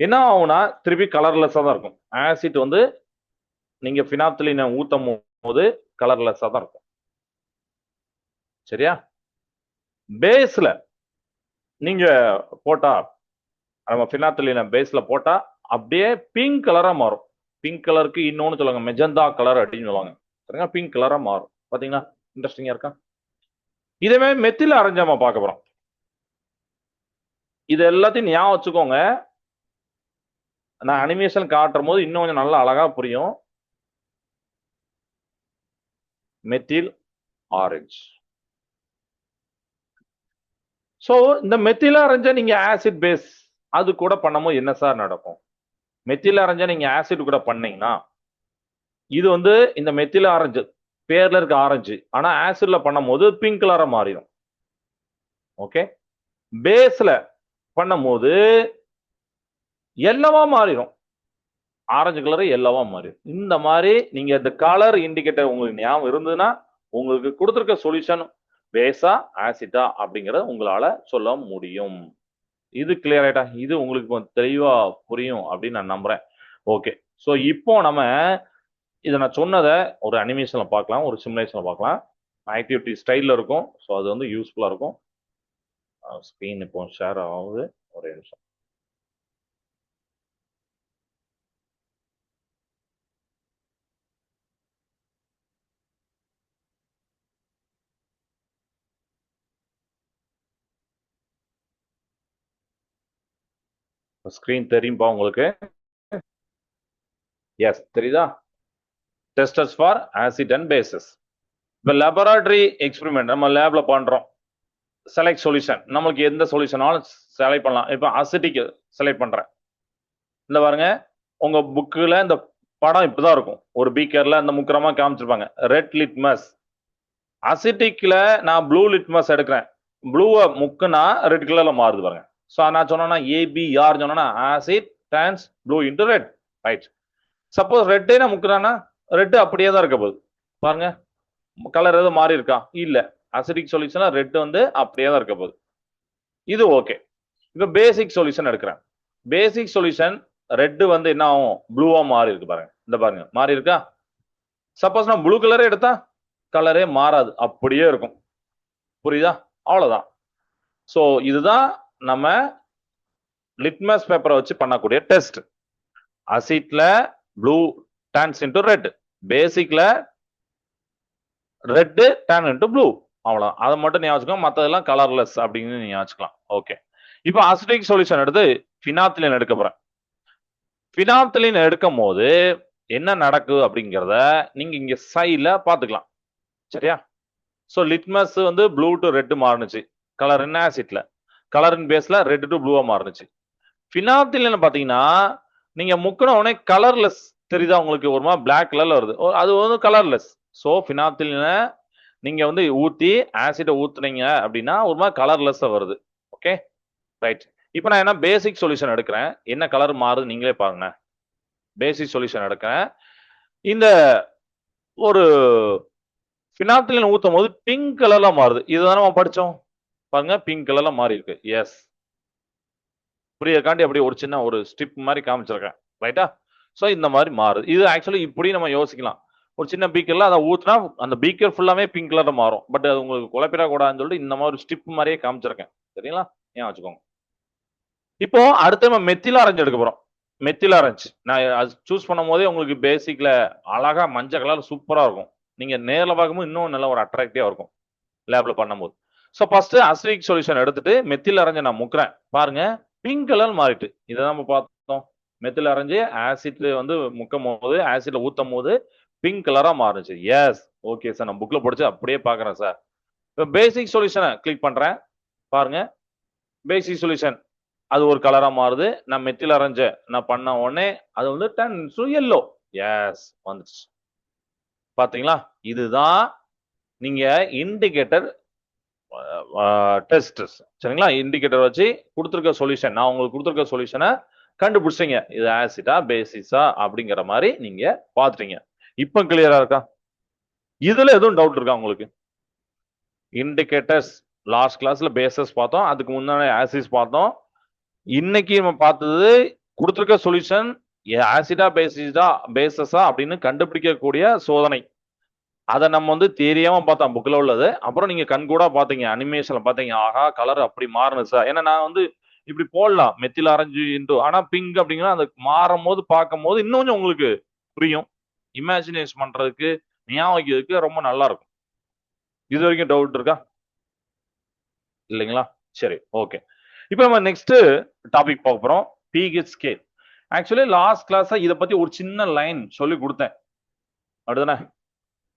என்ன ஆகும்னா திருப்பி கலர்லெஸ்ஸா தான் இருக்கும். ஆசிட் வந்து நீங்க பினாப்திலினை ஊத்தும் போது கலர்லெஸ்ஸா தான் இருக்கும். சரியா? பேஸ்ல நீங்க போட்டா, நம்ம பினாப்திலினை பேஸ்ல போட்டா அப்படியே பிங்க் கலரா மாறும். பிங்க் கலருக்கு இன்னொன்னு சொல்லுவாங்க மெஜந்தா கலர் அப்படின்னு சொல்லுவாங்க. சரிங்களா? பிங்க் கலரா மாறும். பாத்தீங்களா? இன்ட்ரெஸ்டிங்கா இருக்கா? இதே மெத்தில் அரைஞ்சாம பார்க்க போறோம். இது எல்லாத்தையும் ஞாபகம் வச்சுக்கோங்க, நான் அனிமேஷன் காட்டும் போது இன்னும் கொஞ்சம் நல்லா அழகா புரியும். Methyl orange. சோ இந்த மெத்தில் ஆரஞ்ச நீங்க ஆசிட் பேஸ் அது கூட பண்ணும்போது என்ன சார் நடக்கும்? மெத்தில் ஆரஞ்ச நீங்க ஆசிட் கூட பண்ணீங்கன்னா இது வந்து இந்த மெத்தில் ஆரஞ்சு பேர்ல இருக்க ஆரஞ்சு, ஆனா ஆசிட்ல பண்ணும்போது பிங்க் கலரா மாறிடும். ஓகே, பேஸ்ல பண்ணும்போது எல்லவா மாறிடும், ஆரஞ்சு கலர் எல்லவா மாறிடும். இந்த மாதிரி நீங்க இந்த கலர் இண்டிகேட்டர் உங்களுக்கு ஞாபகம் இருந்ததுன்னா உங்களுக்கு கொடுத்துருக்க சொல்யூஷன் பேஸா ஆசிட்டா அப்படிங்கறத உங்களால சொல்ல முடியும். இது கிளியர் ஆயிட்டா? இது உங்களுக்கு தெளிவா புரியும் அப்படின்னு நான் நம்புறேன். ஓகே, ஸோ இப்போ நம்ம இதை நான் சொன்னதை ஒரு அனிமேஷன்ல பார்க்கலாம், ஒரு சிமுலேஷன்ல பார்க்கலாம். ஆக்டிவிட்டி ஸ்டைல்ல இருக்கும், ஸோ அது வந்து யூஸ்ஃபுல்லா இருக்கும். ஸ்க்ரீன் இப்போ ஷேர் ஆகுது, ஒரே நிமிஷம். ஸ்கிரீன் தெரியும்பா உங்களுக்கு? எஸ், தெரியுதா? Testers for acid and bases. இப்போ லெபராட்டரி எக்ஸ்பெரிமெண்ட் நம்ம லேப்ல பண்றோம். செலக்ட் சொல்யூஷன், நம்மளுக்கு எந்த சொல்யூஷனாலும் செலக்ட் பண்ணலாம். இப்போ அசிட்டிக் செலக்ட் பண்றேன். இந்த பாருங்க, உங்க புக்கில் இந்த படம் இப்படிதான் இருக்கும். ஒரு பீக்கர்ல அந்த முக்கிரமா காமிச்சிருப்பாங்க, ரெட் லிட்மஸ். அசிட்டிக்ல நான் ப்ளூ லிட்மஸ் எடுக்கிறேன். ப்ளூவை முக்குனா ரெட் கலர்ல மாறுது பாருங்க. ஸோ நான் சொன்னேன்னா ஏபிஆர் சொன்னா acid turns blue into red, right? Suppose ரெட்டே நான் முக்குறானா ரெட் அப்படியே தான் இருக்க போகுது பாருங்க. கலர் எதுவும் மாறி இருக்கா? இல்ல. அசிடிக் சொல்யூஷன்ல ரெட் வந்து அப்படியே தான் இருக்க போகுது. இது ஓகே. இப்போ பேசிக் சொல்யூஷன் எடுக்கிறேன். பேசிக் சொல்யூஷன் ரெட் வந்து என்ன ஆகும்? ப்ளூவா மாறி இருக்கு பாருங்க. இந்த பாருங்க, மாறி இருக்கா? சப்போஸ் நான் ப்ளூ கலரே எடுத்தா கலரே மாறாது, அப்படியே இருக்கும். புரியுதா? அவ்வளவுதான். ஸோ இதுதான் நம்ம லிட்மஸ் பேப்பரை வச்சு பண்ணக்கூடிய டெஸ்ட். அசிட்ல ப்ளூ டர்ன்ஸ் இன்டு ரெட், பேசிக்ல ரெட் டர்ன் இன்டு ப்ளூ. அவ்வளவுதான். அதை மட்டும் ஞாபகம் வச்சுக்கோங்க, மற்றதெல்லாம் கலர்லெஸ் அப்படின்னு நீங்க வச்சுக்கலாம். ஓகே. இப்போ அசிட்டிக் சொல்யூஷன் எடுத்து ஃபினாப்திலின் எடுக்க போறேன். ஃபினாப்திலின் எடுக்கும் போது என்ன நடக்குது அப்படிங்கிறத நீங்க இங்க சைட்ல பாத்துக்கலாம். சரியா? ஸோ லிட்மஸ் வந்து ப்ளூ டு ரெட் மாறுனுச்சு கலர் இன் ஆசிட்ல, கலர் இன் பேஸ்ல ரெட் டு ப்ளூவா மாறுனுச்சு. ஃபினாப்திலின் பாத்தீங்கன்னா நீங்க முக்கின உடனே கலர்லெஸ் தெரியுதா உங்களுக்கு? ஒரு மாதிரி பிளாக் கலர்ல வருது, அது வந்து கலர்லெஸ். ஸோ ஃபினாப்திலின நீங்க வந்து ஊத்தி ஆசிட்டை ஊத்துனீங்க அப்படின்னா ஒரு மாதிரி கலர்லெஸ்ஸா வருது. Okay, right. இப்போ நான் என்ன பேசிக் சொல்யூஷன் எடுக்கிறேன், என்ன கலர் மாறுது நீங்களே பாருங்க. பேசிக் சொல்யூஷன் எடுக்கிறேன். இந்த ஒரு ஃபினாப்திலின் ஊத்தும் போது பிங்க் கலர்ல மாறுது. இதுதானே நம்ம படிச்சோம் பாருங்க, பிங்க் கலர்ல மாறி இருக்கு. எஸ், புரியக்காண்டி அப்படி ஒரு சின்ன ஒரு ஸ்டிப் மாதிரி காமிச்சிருக்கேன், ரைட்டா? ஸோ இந்த மாதிரி மாறுது. இது ஆக்சுவலி இப்படி நம்ம யோசிக்கலாம். ஒரு சின்ன பீக்கர்ல அதை ஊத்துனா அந்த பீக்கர் ஃபுல்லாமே பிங்க் கலர்ல மாறும். பட் அது உங்களுக்கு குழப்பிடக்கூடாதுன்னு சொல்லிட்டு இந்த மாதிரி ஸ்டிப் மாதிரியே காமிச்சிருக்கேன். சரிங்களா? ஏன் வச்சுக்கோங்க. இப்போ அடுத்து நம்ம மெத்தில் ஆரஞ்சு எடுக்க போறோம். மெத்தில் ஆரஞ்சு நான் அது சூஸ் பண்ணும் போதே உங்களுக்கு பேசிக்ல அழகா மஞ்சள் கலர் சூப்பரா இருக்கும். நீங்க நேரில் பார்க்கும்போது இன்னும் நல்ல ஒரு அட்ராக்டிவா இருக்கும் லேப்ல பண்ணும்போது. ஸோ ஃபர்ஸ்ட் அசிடிக் சொல்யூஷன் எடுத்துட்டு மெத்தில் ஆரஞ்சை நான் முக்குறேன். பாருங்க, பிங்க் கலர் மாறிட்டு. இதை நம்ம பார்த்தோம். மெத்தில் ஆரஞ்சு ஆசிட்ல வந்து முக்கும் போது, ஆசிட்ல ஊத்தும் போது பிங்க் கலரா மாறுச்சு. எஸ், ஓகே சார், நான் புக்ல படிச்சு அப்படியே பாக்குறேன் சார். இப்போ பேசிக் சொல்யூஷனை கிளிக் பண்றேன். பாருங்க, பேசிக் சொல்யூஷன் அது ஒரு கலரா மாறுது. நான் மெத்தில் ஆரஞ்ச நான் பண்ண உடனே அது வந்து டர்ன் டு yellow. எஸ், வந்துச்சு. பாத்தீங்களா? இதுதான் நீங்க இண்டிகேட்டர் டெஸ்ட். சரிங்களா? இண்டிகேட்டர் வச்சு கொடுத்துருக்க சொல்யூஷன், நான் உங்களுக்கு கொடுத்துருக்க சொல்யூஷனை கண்டுபிடிச்சிங்க. இது ஆசிடா பேசிஸா அப்படிங்கிற மாதிரி நீங்க பாத்துட்டீங்க. இப்போ கிளியரா இருக்கா? இதுல எதுவும் டவுட் இருக்கா உங்களுக்கு? இண்டிகேட்டர்ஸ் லாஸ்ட் கிளாஸ்ல பேசஸ் பார்த்தோம், அதுக்கு முன்னாடி ஆசிஸ் பார்த்தோம். இன்னைக்கு நம்ம பார்த்தது கொடுத்துருக்க சொல்யூஷன் ஆசிடா பேசிஸா பேசஸா அப்படின்னு கண்டுபிடிக்கக்கூடிய சோதனை. அதை நம்ம வந்து தெரியாம பார்த்தோம் புக்ல உள்ளது. அப்புறம் நீங்க கண் கூட பாத்தீங்க, அனிமேஷன்ல பாத்தீங்க, ஆஹா கலர் அப்படி மாறணும் சார். ஏன்னா நான் வந்து இப்படி போடலாம் மெத்தில் ஆரஞ்சு இன்டு, ஆனா பிங்க் அப்படிங்கிற அது மாறும் போது பார்க்கும் போது இன்னும் கொஞ்சம் உங்களுக்கு புரியும். இமேஜினேஷன் பண்றதுக்கு ஞாபகம் வைக்கிறதுக்கு ரொம்ப நல்லா இருக்கும். இது வரைக்கும் டவுட் இருக்கா? இல்லைங்களா? சரி, ஓகே. இப்போ நம்ம நெக்ஸ்ட் டாபிக் பார்க்க போறோம், pH ஸ்கேல். ஆக்சுவலி லாஸ்ட் கிளாஸ்ல இதை பத்தி ஒரு சின்ன லைன் சொல்லி கொடுத்தேன், அப்படிதானே?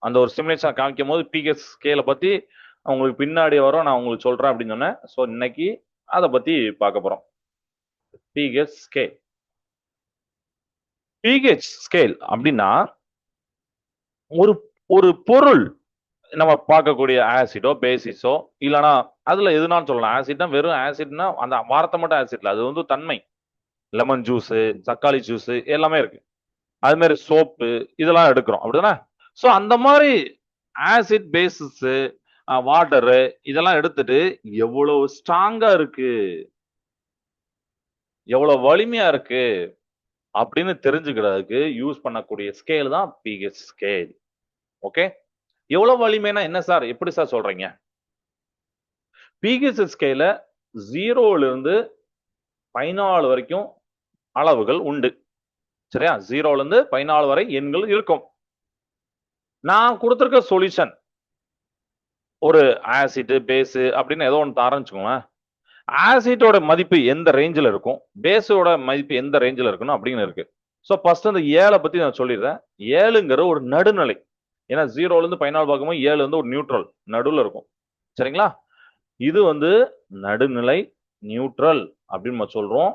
அந்த ஒரு சிமுலேஷன் காமிக்கும் போது pH ஸ்கேலை பத்தி உங்களுக்கு பின்னாடி வரும், நான் உங்களுக்கு சொல்றேன் அப்படின்னு சொன்னேன். ஸோ இன்னைக்கு அதை பத்தி பார்க்க போறோம். pH scale. pH ஸ்கேல் அப்படின்னா ஒரு ஒரு பொருள் நம்ம பார்க்கக்கூடிய ஆசிடோ பேசிஸோ இல்லைன்னா அதுல எதுனாலும் சொல்லலாம். ஆசிட்னா வெறும் ஆசிட்னா அந்த வார்த்தை மட்டும் ஆசிட்ல, அது வந்து தன்மை. லெமன் ஜூஸ், தக்காளி ஜூஸ் எல்லாமே இருக்கு. அது மாதிரி சோப்பு இதெல்லாம் எடுக்கிறோம், அப்படிதானே? ஸோ அந்த மாதிரி ஆசிட் பேசிஸ் வாட்டரு இதெல்லாம் எடுத்துட்டு எவ்வளவு ஸ்ட்ராங்கா இருக்கு, எவ்வளவு வலிமையா இருக்கு அப்படின்னு தெரிஞ்சுக்கிறதுக்கு யூஸ் பண்ணக்கூடிய ஸ்கேல் தான் pH ஸ்கேல். ஓகே, எவ்வளவு வலிமைனா என்ன சார், எப்படி சார் சொல்றீங்க? pH ஸ்கேல 0ல இருந்து 14 வரைக்கும் அளவுகள் உண்டு. சரியா? 0ல இருந்து 14 வரை எண்கள் இருக்கும். நான் கொடுத்திருக்க சொல்யூஷன் ஒரு ஆசிட் பேஸ் அப்படின்னு ஏதோ ஒன்று ஆரம்பிச்சுக்கோங்க. ஆசிட்டோட மதிப்பு எந்த ரேஞ்சில் இருக்கும், பேஸோட மதிப்பு எந்த ரேஞ்சில் இருக்கணும் அப்படின்னு இருக்கு. ஸோ ஃபர்ஸ்ட் அந்த 7 பத்தி நான் சொல்லிடுறேன். 7ங்கிற ஒரு நடுநிலை. ஏன்னா 0ல இருந்து 14 பார்க்கும்போது 7 வந்து ஒரு நியூட்ரல் நடுவில் இருக்கும். சரிங்களா? இது வந்து நடுநிலை, நியூட்ரல் அப்படின்னு நம்ம சொல்றோம்.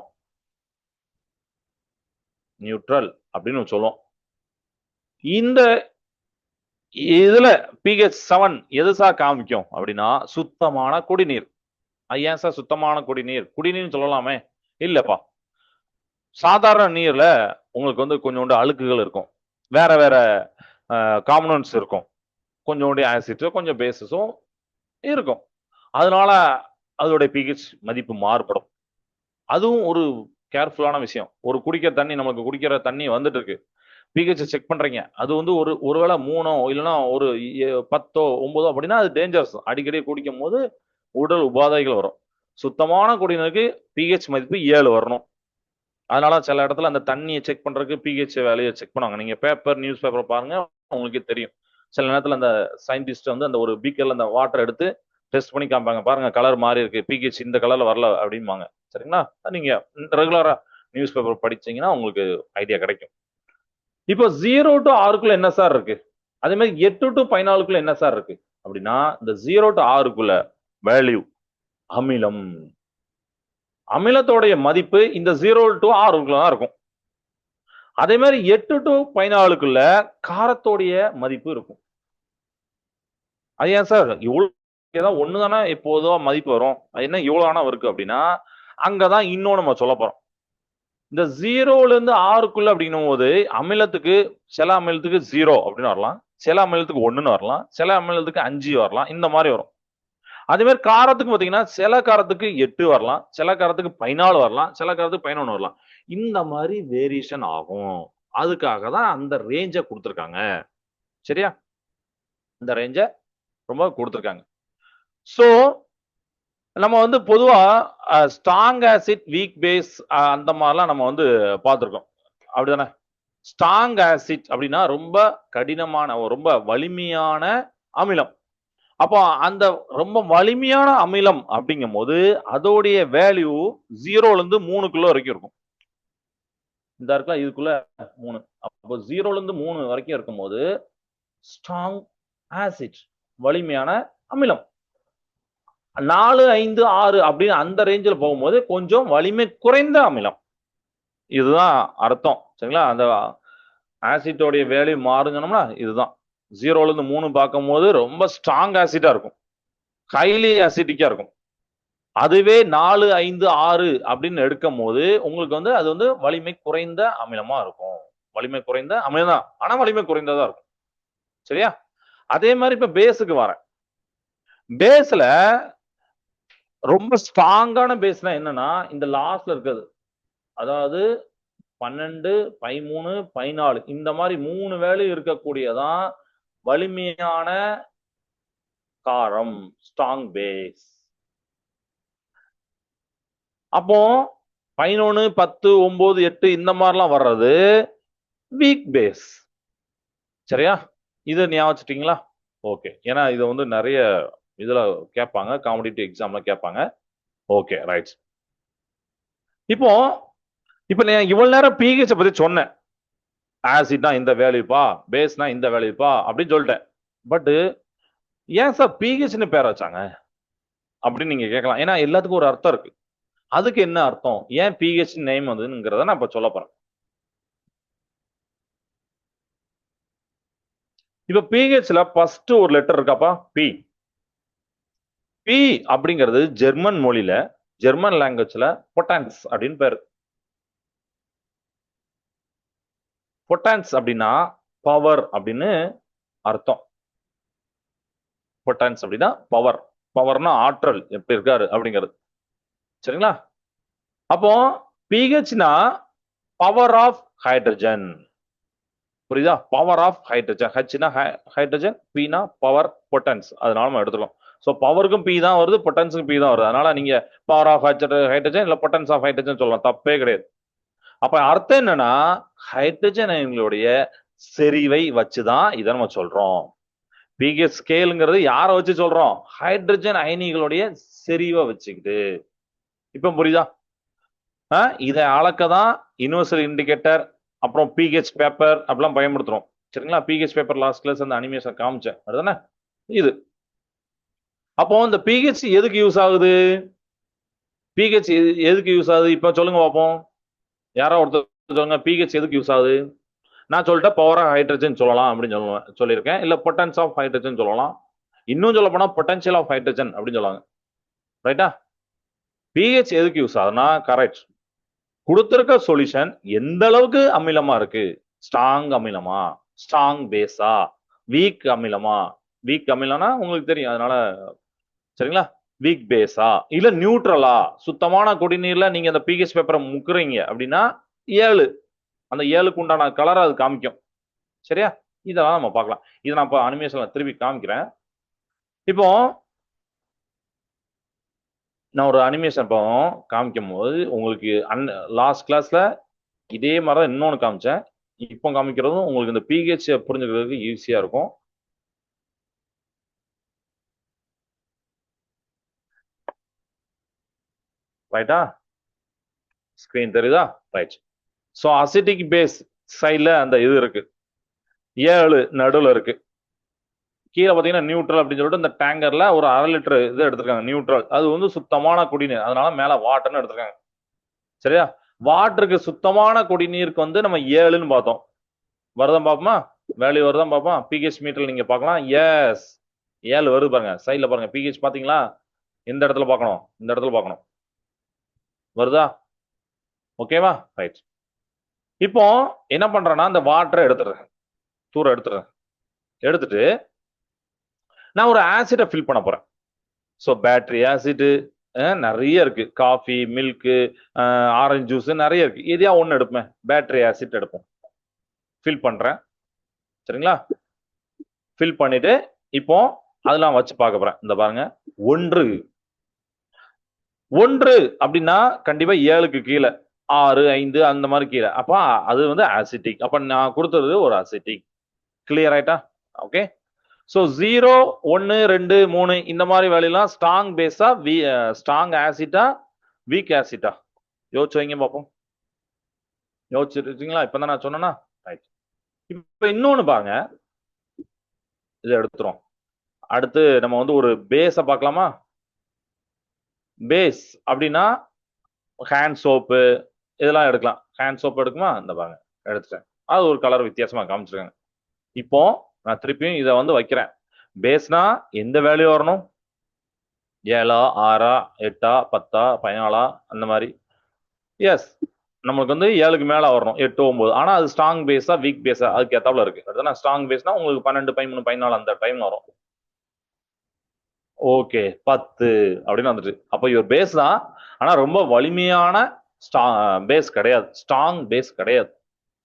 நியூட்ரல் அப்படின்னு சொல்லுவோம். இந்த இதுல pH 7 எது சார் காமிக்கும் அப்படின்னா சுத்தமான குடிநீர். ஏன் சார் சுத்தமான குடிநீர், குடிநீர்னு சொல்லலாமே? இல்லப்பா, சாதாரண நீர்ல உங்களுக்கு வந்து கொஞ்சோண்டு அழுக்குகள் இருக்கும், வேற வேற காம்பனன்ட்ஸ் இருக்கும், கொஞ்சோண்டு ஆசிட்ஸும் கொஞ்சம் பேசஸும் இருக்கும். அதனால அதோட pH மதிப்பு மாறுபடும். அதுவும் ஒரு கேர்ஃபுல்லான விஷயம். ஒரு குடிக்கிற தண்ணி, நமக்கு குடிக்கிற தண்ணி வந்துட்டு இருக்கு, pH செக் பண்றீங்க, அது வந்து ஒருவேளை 3ஓ இல்லைன்னா ஒரு 10ஓ 9ஓ அப்படின்னா அது டேஞ்சரஸ். அடிக்கடி குடிக்கும் போது உடல் உபாதைகள் வரும். சுத்தமான குடிநீருக்கு pH மதிப்பு 7 வரணும். அதனால சில இடத்துல அந்த தண்ணியை செக் பண்றதுக்கு pH வேலையை செக் பண்ணுவாங்க. நீங்க நியூஸ் பேப்பர் பாருங்க, உங்களுக்கே தெரியும். சில நேரத்துல அந்த சயின்டிஸ்ட் வந்து அந்த ஒரு பீக்கர்ல அந்த வாட்டர் எடுத்து டெஸ்ட் பண்ணி காமிப்பாங்க, பாருங்க கலர் மாறி இருக்கு, pH இந்த கலர்ல வரல அப்படிம்பாங்க. சரிங்களா? நீங்க ரெகுலரா நியூஸ் பேப்பர் படிச்சீங்கன்னா உங்களுக்கு ஐடியா கிடைக்கும். இப்போ 0 to 6க்குள்ள என்ன சார் இருக்கு, அதே மாதிரி 8 to 14க்குள்ள என்ன சார் இருக்கு அப்படின்னா, இந்த 0 to 6க்குள்ள வேல்யூ அமிலம். அமிலத்தோடைய மதிப்பு இந்த 0 to 6க்குள்ள தான் இருக்கும். அதே மாதிரி 8 to 14க்குள்ள காரத்தோடைய மதிப்பு இருக்கும். அது ஏன் சார் இவ்வளவு, ஏதாவது ஒண்ணு தானே எப்போதும் மதிப்பு வரும், அது என்ன இவ்வளவு ஆனா இருக்கு அப்படின்னா, அங்கதான் இன்னும் நம்ம சொல்ல போறோம். இந்த 0ல இருந்து 6க்குள்ள அப்படின்னும் போது அமிலத்துக்கு, சில அமிலத்துக்கு 0 அப்படின்னு வரலாம், சில அமிலத்துக்கு 1ன்னு வரலாம், சில அமிலத்துக்கு 5 வரலாம், இந்த மாதிரி வரும். அதே மாதிரி காரத்துக்கு பாத்தீங்கன்னா சில காரத்துக்கு 8 வரலாம், சில காரத்துக்கு 14 வரலாம், சில காரத்துக்கு 11 வரலாம். இந்த மாதிரி வேரியேஷன் ஆகும். அதுக்காக தான் அந்த ரேஞ்சை கொடுத்துருக்காங்க. சரியா? இந்த ரேஞ்சை ரொம்ப கொடுத்துருக்காங்க. சோ நம்ம வந்து பொதுவா ஸ்ட்ராங் ஆசிட், வீக் பேஸ் அந்த மாதிரிலாம் நம்ம வந்து பார்த்துருக்கோம். அப்படிதானே? ஸ்ட்ராங் ஆசிட் அப்படின்னா ரொம்ப கடினமான, ரொம்ப வலிமையான அமிலம். அப்போ அந்த ரொம்ப வலிமையான அமிலம் அப்படிங்கும் போது அதோடைய வேல்யூ 0ல இருந்து 3க்குள்ள வரைக்கும் இருக்கும். இந்த இருக்குல்ல, இதுக்குள்ள 3. அப்போ 0ல இருந்து 3 வரைக்கும் இருக்கும்போது ஸ்ட்ராங் ஆசிட், வலிமையான அமிலம். 4, 5, 6 அப்படின்னு அந்த ரேஞ்சில் போகும்போது கொஞ்சம் வலிமை குறைந்த அமிலம். இதுதான் அர்த்தம். சரிங்களா? அந்த ஆசிட்டோடைய வேல்யூ மாறுங்கணும்னா இதுதான். 0ல இருந்து 3 பார்க்கும்போது ரொம்ப ஸ்ட்ராங் ஆசிட்டா இருக்கும், ஹைலி ஆசிட்டிக்கா இருக்கும். அதுவே 4, 5, 6 அப்படின்னு எடுக்கும் போது உங்களுக்கு வந்து அது வந்து வலிமை குறைந்த அமிலமா இருக்கும். வலிமை குறைந்த அமிலம் தான், ஆனா வலிமை குறைந்ததா இருக்கும். சரியா? அதே மாதிரி இப்ப பேஸுக்கு வரேன். பேஸ்ல ரொம்ப ஸ்ட்ராங்கான பேஸ்னா என்னன்னா இந்த லாஸ்ட்ல இருக்கிறது, அதாவது 12, 13, 14 இந்த மாதிரி 3 வேல்யூ இருக்கக்கூடியதான் வலிமையான காரம், ஸ்ட்ராங் பேஸ். அப்போ 11, 10, 9, 8 இந்த மாதிரிலாம் வர்றது வீக் பேஸ். சரியா? இது ஞாபகம் வச்சுட்டீங்களா? ஓகே. ஏன்னா இது வந்து நிறைய இதுல கேட்பாங்க, காம்படிட்டிவ் எக்ஸாம்ல கேட்பாங்க. Okay, right. இப்போ நான் இவ்வளவு நேரம் pH பத்தி சொன்னேன். ஆசிட்னா இந்த வேல்யூப்பா, பேஸ்னா இந்த வேல்யூப்பா அப்படின்னு சொல்லிட்டேன். பட் ஏன் சார் pHன்னு பேர் வச்சாங்க அப்படின்னு நீங்க கேட்கலாம். ஏன்னா எல்லாத்துக்கும் ஒரு அர்த்தம் இருக்கு. அதுக்கு என்ன அர்த்தம், ஏன் pH நேம் வந்துங்கிறத நான் இப்ப சொல்ல போறேன். இப்ப pHல ஃபர்ஸ்ட் ஒரு லெட்டர் இருக்காப்பா, P. P அப்படிங்கிறது ஜெர்மன் மொழியில, ஜெர்மன் லாங்குவேஜ்ல பொட்டான்ஸ் அப்படின்னு பேரு. பொட்டான்ஸ் அப்படின்னா பவர் அப்படின்னு அர்த்தம். பொட்டான்ஸ் அப்படின்னா பவர், பவர்னா ஆற்றல், எப்படி இருக்காரு அப்படிங்கிறது. சரிங்களா? அப்போ pHனா பவர் ஆஃப் ஹைட்ரஜன். புரியுதா? Power of hydrogen. ஹச்னா ஹைட்ரஜன், பீனா பவர், பொட்டன்ஸ். அதனால நம்ம எடுத்துக்கோம். ஸோ பவருக்கும் பி தான் வருது, பொட்டன்ஸுக்கும் பி தான் வருது. அதனால நீங்க பவர் ஆஃப் ஹைட்ரஜன் இல்ல பொட்டன்ஸ் ஆஃப் ஹைட்ரஜன் சொல்லலாம், தப்பே கிடையாது. அப்ப அர்த்தம் என்னன்னா ஹைட்ரஜன் அயன்களுடைய செறிவை வச்சுதான் இதை நம்ம சொல்றோம். pH ஸ்கேலுங்கிறது யாரை வச்சு சொல்றோம்? ஹைட்ரஜன் அயனிகளுடைய செறிவை வச்சுக்கிட்டு. இப்ப புரியுதா? இதை அளக்க தான் யுனிவர்சல் இண்டிகேட்டர் அப்புறம் பிஹெச் பேப்பர் அப்படிலாம் பயன்படுத்துறோம். சரிங்களா? பிஹெச் பேப்பர் லாஸ்ட் கிளாஸ் அந்த அனிமேஷன் காமிச்சேன் அதுதானே இது. அப்போ இந்த பிஹெச் எதுக்கு யூஸ் ஆகுது? பிஹெச் எதுக்கு யூஸ் ஆகுது இப்ப சொல்லுங்க பார்ப்போம். யாரோ ஒருத்தர் சொல்லுங்க பிஹெச் எதுக்கு யூஸ் ஆகுது? நான் சொல்லிட்டேன் பவர் ஆஃப் ஹைட்ரஜன் சொல்லலாம் அப்படின்னு சொல்லியிருக்கேன். இல்ல பொட்டன்ஸ் ஆஃப் ஹைட்ரஜன் சொல்லலாம். இன்னும் சொல்ல போனா பொட்டன்ஷியல் ஆஃப் ஹைட்ரஜன் அப்படின்னு சொல்லுவாங்க. ரைட்டா? பிஹெச் எதுக்கு யூஸ் ஆகுதுன்னா கரெக்ட். கொடுத்திருக்க சொல்யூஷன் எந்த அளவுக்கு அமிலமா இருக்கு? ஸ்ட்ராங் அமிலமா, ஸ்ட்ராங் பேஸா, வீக் அமிலமா? வீக் அமிலம்னா உங்களுக்கு தெரியும், அதனால சரிங்களா? வீக் பேஸா இல்ல நியூட்ரலா? சுத்தமான குடிநீர்ல நீங்க அந்த பிஹெச் பேப்பரை முக்குறீங்க அப்படின்னா 7, அந்த 7க்கு உண்டான கலரை அது காமிக்கும். சரியா? இதெல்லாம் நம்ம பார்க்கலாம். இதை நான் இப்போ அனிமேஷன்ல திருப்பி காமிக்கிறேன். இப்போ நான் ஒரு அனிமேஷன் இப்போ காமிக்கும் போது உங்களுக்கு லாஸ்ட் கிளாஸ்ல இதே மாதிரி தான் இன்னொன்று காமிச்சேன். இப்போ காமிக்கிறதும் உங்களுக்கு இந்த பிஹெச் புரிஞ்சுக்கிறதுக்கு ஈஸியா இருக்கும். ரைட்டா? ஸ்கிரீன் தெரியுதா? ரைட். ஸோ அசிட்டிக் பேஸ் சைட்ல அந்த இது இருக்கு, 7 நடுவில் இருக்கு. கீழே பார்த்தீங்கன்னா நியூட்ரல் அப்படின்னு சொல்லிட்டு இந்த டேங்கர்ல ஒரு 1/2 லிட்டர் இது எடுத்திருக்காங்க நியூட்ரல். அது வந்து சுத்தமான குடிநீர், அதனால மேல வாட்டர்னு எடுத்திருக்காங்க. சரியா? வாட்டருக்கு சுத்தமான குடிநீருக்கு வந்து நம்ம 7ன்னு பார்த்தோம். வருதான் பார்ப்போமா? வேல்யூ வருதான் பார்ப்போம். பிஹெச் மீட்டர் நீங்க பார்க்கலாம். எஸ், 7 வருது பாருங்க. சைட்ல பாருங்க பிஹெச் பாத்தீங்களா? இந்த இடத்துல பார்க்கணும், இந்த இடத்துல பார்க்கணும். வருதா? ஓகேவா? ரைட். இப்போ என்ன பண்றேன்னா அந்த வாட்டரை எடுத்துடுறேன், தூர எடுத்துடுறேன். எடுத்துட்டு நான் ஒரு ஆசிடை ஃபில் பண்ண போறேன். ஸோ பேட்டரி ஆசிட் நிறைய இருக்கு, காஃபி, மில்க்கு, ஆரஞ்சு ஜூஸ் நிறைய இருக்கு. எதையா ஒன்று எடுப்பேன், பேட்டரி ஆசிட் எடுப்போம். ஃபில் பண்றேன். சரிங்களா? ஃபில் பண்ணிட்டு இப்போ அதெல்லாம் வச்சு பார்க்க போறேன். இந்த பாருங்க, 1 அப்படின்னா கண்டிப்பா 7க்கு கீழே 6, 5 அந்த மாதிரி கீழே. அப்ப அது வந்து ஆசிட்டிக். அப்ப நான் கொடுத்தது ஒரு அசிட்டிக். கிளியர் ஆயிட்டா? ஓகே. ஸோ 0, 1, 2, 3 இந்த மாதிரி வேலையெல்லாம் ஸ்ட்ராங் பேஸா, ஸ்ட்ராங் ஆசிட்டா, வீக் ஆசிட்டா? யோசிச்சு வைங்க பார்ப்போம். யோசிச்சுருக்கீங்களா? இப்போ தான் நான் சொன்னேன்னா ரைட். இப்போ இன்னொன்று பாருங்க, இதை எடுத்துரும். அடுத்து நம்ம வந்து ஒரு பேஸை பார்க்கலாமா? பேஸ் அப்படின்னா ஹேண்ட் சோப்பு இதெல்லாம் எடுக்கலாம். ஹேண்ட் சோப் எடுக்குமா? இந்த பாருங்க எடுத்துட்டேன். அது ஒரு கலர் வித்தியாசமா காமிச்சிருக்காங்க. இப்போ நான் திருப்பியும் இதை வந்து வைக்கிறேன். பேஸ்னா எந்த வேல்யூ வரணும்? 7, 6, 8, 10, 14 அந்த மாதிரி. எஸ், நம்மளுக்கு வந்து 7க்கு மேல வரணும், 8, 9. ஆனா அது ஸ்ட்ராங் பேஸா வீக் பேஸா அதுக்கு ஏத்தாப்புல இருக்கு. அதுதான் ஸ்ட்ராங் பேஸ்னா உங்களுக்கு 12, 13, 14 அந்த டைம் வரும். ஓகே, 10 அப்படின்னு வந்துட்டு. அப்போ இவர் பேஸ் தான், ஆனா ரொம்ப வலிமையான பேஸ் கிடையாது, ஸ்ட்ராங் பேஸ் கிடையாது.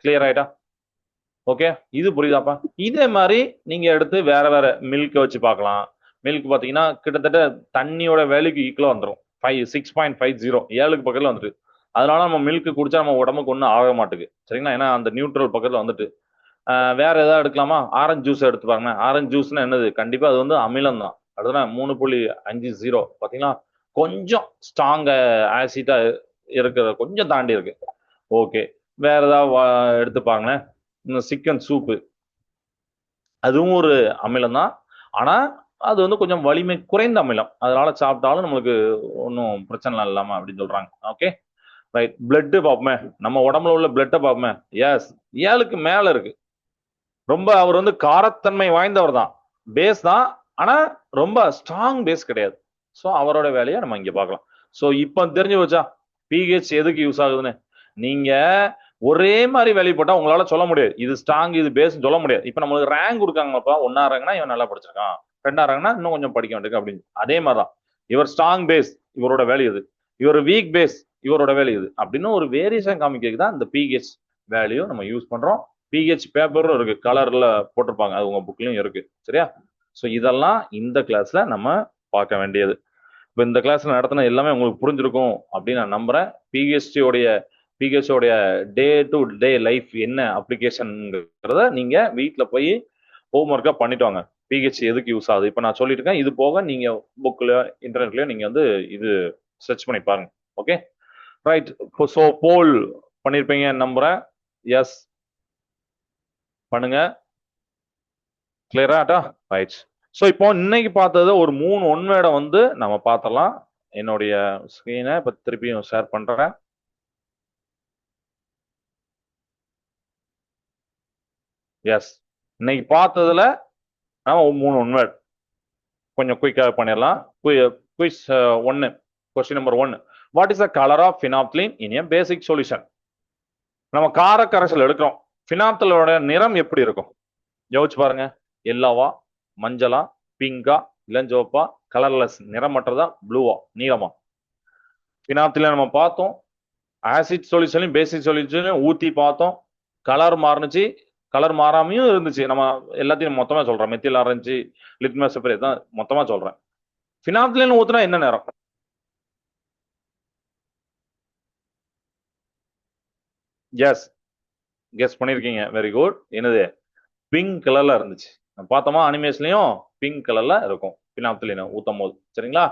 கிளியர் ஆயிட்டா? ஓகே, இது புரியுதாப்பா? இதே மாதிரி நீங்க எடுத்து வேற வேற மில்க் வச்சு பார்க்கலாம். மில்க் பாத்தீங்கன்னா கிட்டத்தட்ட தண்ணியோட வேல்யூக்கு ஈக்குவலா வந்துடும். 6.50 7க்கு பக்கத்துல வந்துட்டு. அதனால நம்ம மில்க் குடிச்சா நம்ம உடம்புக்கு ஒன்றும் ஆக மாட்டுது. சரிங்களா? ஏன்னா அந்த நியூட்ரல் பக்கத்துல வந்துட்டு. வேற ஏதாவது எடுக்கலாமா? ஆரஞ்சு ஜூஸ் எடுத்து பாருங்க. ஆரஞ்சு ஜூஸ்னா என்னது? கண்டிப்பா அது வந்து அமிலம் தான். அதுதான் 3.50 பாத்தீங்களா? கொஞ்சம் ஸ்ட்ராங் ஆசிட்டா இருக்கிற கொஞ்சம் தாண்டி இருக்கு. ஓகே, வேற ஏதாவது எடுத்து பாருங்களேன். சிக்கன் சூப்பு, அதுவும் ஒரு அமிலம் தான். ஆனா அது வந்து கொஞ்சம் வலிமை குறைந்த அமிலம், அதனால சாப்பிட்டாலும் நம்மளுக்கு ஒன்றும் பிரச்சனை இல்லாம அப்படின்னு சொல்றாங்க. Okay right. பிளட் பார்ப்போமே, நம்ம உடம்புல உள்ள பிளட்டை பார்ப்போமே. எஸ், 7க்கு மேல இருக்கு. ரொம்ப அவர் வந்து காரத்தன்மை வாய்ந்தவர் தான், பேஸ் தான், ஆனா ரொம்ப ஸ்ட்ராங் பேஸ் கிடையாது. ஸோ அவரோட வேலையை நம்ம இங்க பார்க்கலாம். ஸோ இப்போ தெரிஞ்சு வச்சா பிஹெச் எதுக்கு யூஸ் ஆகுதுன்னு. நீங்க ஒரே மாதிரி வேல்யூ போட்டா உங்களால சொல்ல முடியாது இது ஸ்ட்ராங் இது பேஸ் சொல்ல முடியாது. இப்போ நம்மளுக்கு ரேங்க் கொடுக்காங்கப்பா, 1ஆ ரேங்க்னா இவன் நல்லா படிச்சிருக்கான், 2ஆ ரேங்க்னா இன்னும் கொஞ்சம் படிக்க வேண்டியிருக்கு அப்படின்னு. அதே மாதிரிதான் இவர் ஸ்ட்ராங் பேஸ், இவரோட வேல்யூ இது. இவர் வீக் பேஸ், இவரோட வேல்யூ இது அப்படின்னு ஒரு வேரியேஷன் காமிக்கிறதுக்கு தான் இந்த பிஹெச் வேல்யூ நம்ம யூஸ் பண்றோம். பிஹெச் பேப்பரும் இருக்கு, கலர்ல போட்டிருப்பாங்க, அது உங்க புக்லயும் இருக்கு. சரியா? ஸோ இதெல்லாம் இந்த கிளாஸ்ல நம்ம பார்க்க வேண்டியது. இப்போ இந்த கிளாஸ்ல நடத்தின எல்லாமே உங்களுக்கு புரிஞ்சிருக்கும் அப்படின்னு நான் நம்புறேன். பிஹெச்சோடைய டே டு டே லைஃப் என்ன அப்ளிகேஷன்ங்கிறத நீங்க வீட்டில் போய் ஹோம்ஒர்க்கா பண்ணிட்டு வாங்க. பிஹெச் எதுக்கு யூஸ் ஆகுது இப்போ நான் சொல்லிட்டு இருக்கேன். இது போக நீங்க புக்ல இன்டர்நெட்லயோ நீங்க வந்து இது சர்ச் பண்ணி பாருங்க. Okay right. ஸோ போல் பண்ணியிருப்பீங்க நம்புறேன். எஸ் பண்ணுங்க. கிளியராட்டா? ரைட். ஸோ இப்போ இன்னைக்கு பார்த்தது ஒரு 3 ஒன் வேர்டை வந்து நம்ம பார்த்தலாம். என்னுடைய ஸ்க்ரீனை இப்போ திருப்பியும் ஷேர் பண்றேன். எஸ் இன்னைக்கு பார்த்ததுல நம்ம 3 ஒன் வேர்ட் கொஞ்சம் குயிக்காக பண்ணிடலாம். Quiz 1. Question number 1. What is the colour of phenolphthalein in a basic solution? நம்ம கார கரைசல் எடுக்கிறோம். ஃபினாப்தலோட நிறம் எப்படி இருக்கும்? யோசிச்சு பாருங்க. எல்லோவா, மஞ்சளா, பிங்கா, இளஞ்சோப்பா, கலர்லெஸ் நிறமற்றதா, ப்ளூவா, நீளமா? ஃபினாப்தில நம்ம பார்த்தோம். ஆசிட் சொல்யூஷன்லையும் பேசிக் சொல்யூஷன்லையும் ஊற்றி பார்த்தோம். கலர் மாறுனுச்சு, கலர் மாறாமையும் இருந்துச்சு. நம்ம எல்லாத்தையும் மொத்தமா சொல்றோம். மெத்தில் ஆரஞ்சு, லிட்மஸ் பேப்பர் தான் மொத்தமா சொல்றேன். ஃபினாப்திலின் ஊத்துனா என்ன நிறம்? எஸ் கெஸ் பண்ணிருக்கீங்க. Very good. என்னது? பிங்க் கலர்ல இருந்துச்சு. பார்த்தோமா அனிமேஷன்லயும் பிங்க் கலர்ல இருக்கும் ஃபினாப்திலின் ஊத்தும் போது. சரிங்களா?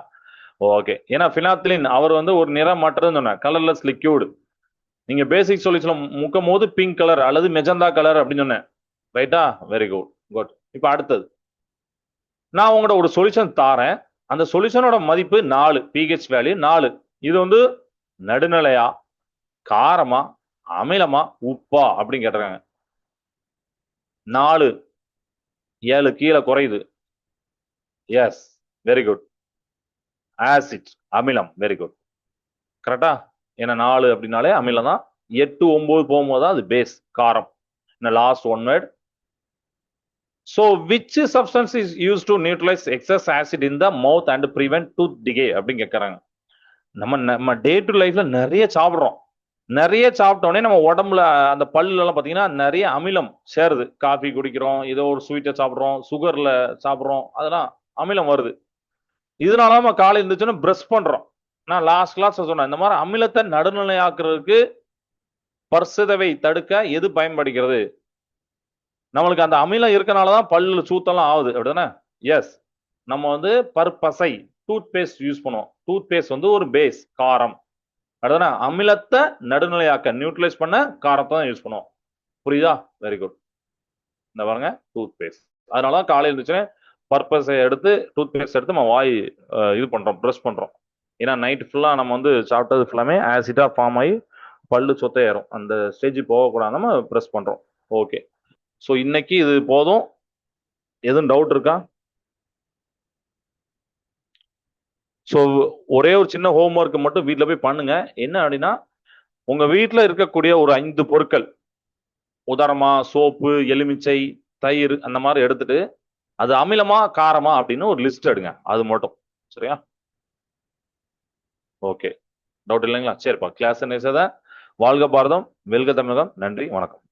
ஓகே. ஏன்னா ஃபினாப்திலின் அவர் வந்து ஒரு நிறமற்றதுன்னு சொன்னேன். Colourless liquid. நீங்க பேசிக் சொல்யூஷன் முக்கும் போது பிங்க் கலர் அல்லது மெஜந்தா கலர் அப்படின்னு சொன்னேன். ரைட்டா? Very good. குட். இப்போ அடுத்தது நான் உங்களோட ஒரு சொல்யூஷன் தாரேன். அந்த சொல்யூஷனோட மதிப்பு 4, பிஹெச் வேல்யூ 4. இது வந்து நடுநிலையா, காரமா, அமிலமா, உப்பா அப்படின்னு கேட்டிருக்காங்க. 4 7 கீழே குறையுது. Yes very good. ஆசிட் அமிலம். Very good. கரெக்டா? ஏன்னா 4 அப்படின்னாலே அமிலம் தான். 8 9 போகும்போது தான் அது பேஸ் காரம். Last one word. So which substance is used to neutralize excess acid in the mouth and prevent tooth decay அப்படின்னு கேட்கறாங்க. நம்ம டே டு லைஃப்ல நிறைய சாப்பிடுறோம். நிறைய சாப்பிட்டோடனே நம்ம உடம்புல அந்த பல்லுல எல்லாம் பாத்தீங்கன்னா நிறைய அமிலம் சேருது. காஃபி குடிக்கிறோம், ஏதோ ஒரு ஸ்வீட்டை சாப்பிடுறோம், சுகர்ல சாப்பிடுறோம், அதெல்லாம் அமிலம் வருது. இதனால நம்ம காலை இருந்துச்சுன்னா பிரஷ் பண்றோம். நான் லாஸ்ட் கிளாஸ் சொன்னேன், இந்த மாதிரி அமிலத்தை நடுநிலையாக்குறதுக்கு பற்சிதைவை தடுக்க எது பயன்படுகிறது? நம்மளுக்கு அந்த அமிலம் இருக்கனாலதான் பல்லு சூத்தெல்லாம் ஆகுது. அப்படிதானே? எஸ். நம்ம வந்து பற்பசை டூத் பேஸ்ட் யூஸ் பண்ணுவோம். டூத் பேஸ்ட் வந்து ஒரு பேஸ் காரம். அப்படிதானே? அமிலத்தை நடுநிலையாக்க நியூட்ரலைஸ் பண்ண காரத்தை தான் யூஸ் பண்ணுவோம். புரியுதா? Very good. இந்த பாருங்க டூத் பேஸ்ட். அதனாலதான் காலையில் இருந்துச்சுன்னா பர்பஸை எடுத்து டூத் பேஸ்ட் எடுத்து நம்ம வாய் இது பண்றோம், ப்ரஷ் பண்றோம். ஏன்னா நைட் ஃபுல்லா நம்ம வந்து சாப்பிட்டது ஃபுல்லாமே ஆசிடா ஃபார்ம் ஆகி பல்லு சொத்தை ஏறும். அந்த ஸ்டேஜ் போகக்கூடாது, நம்ம ப்ரெஸ் பண்றோம். ஓகே. ஸோ இன்னைக்கு இது போதும். எதுவும் டவுட் இருக்கா? ஸோ ஒரே ஒரு சின்ன ஹோம்ஒர்க் மட்டும் வீட்டில் போய் பண்ணுங்க. என்ன அப்படின்னா, உங்க வீட்டில் இருக்கக்கூடிய ஒரு 5 பொருட்கள், உதாரணமா சோப்பு, எலுமிச்சை, தயிர் அந்த மாதிரி எடுத்துட்டு அது அமிலமா காரமா அப்படின்னு ஒரு லிஸ்ட் எடுங்க. அது மட்டும். சரியா? ஓகே. டவுட் இல்லைங்களா? சரிப்பா. கிளாஸ் நேசத வாழ்க பாரதம், வெல்க தமிழகம். நன்றி, வணக்கம்.